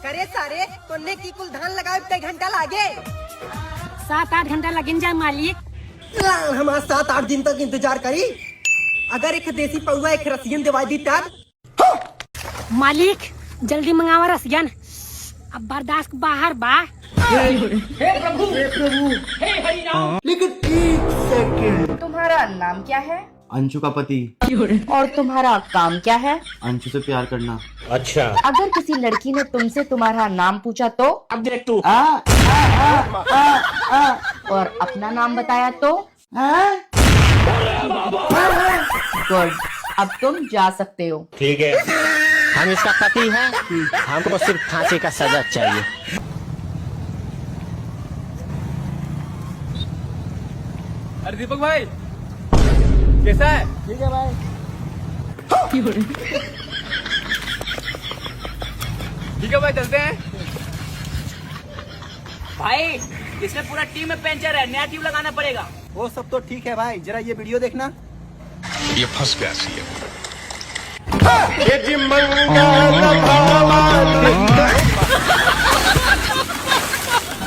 करे सारे तोने की कुल धान लगाए कई घंटा लागे? 7-8 घंटा लगिन जाए मालिक। हमारा 7-8 दिन तक इंतजार करी। अगर एक देसी पौवा एक रसियन दवाई दी तब। मालिक जल्दी मंगावा रसियन, अब बर्दाश्त बाहर बा। हे प्रभु हे हरि राम। लेकिन 1 सेकंड, तुम्हारा नाम क्या है? अंशु का पति। और तुम्हारा काम क्या है? अंशु से प्यार करना। अच्छा अगर किसी लड़की ने तुमसे तुम्हारा नाम पूछा तो? अब देख तू। और अपना नाम बताया तो? गुड, अब तुम जा सकते हो। ठीक है, हम इसका पति हैं, हमको सिर्फ फांसी का सजा चाहिए। अरे दीपक भाई कैसा है? ठीक है भाई। ठीक है भाई, चलते हैं। भाई इसमें पूरा टीम में पंचर है, नया ट्यूब लगाना पड़ेगा। वो सब तो ठीक है भाई, जरा ये वीडियो देखना। ये फंस गया सी ये जी मंगल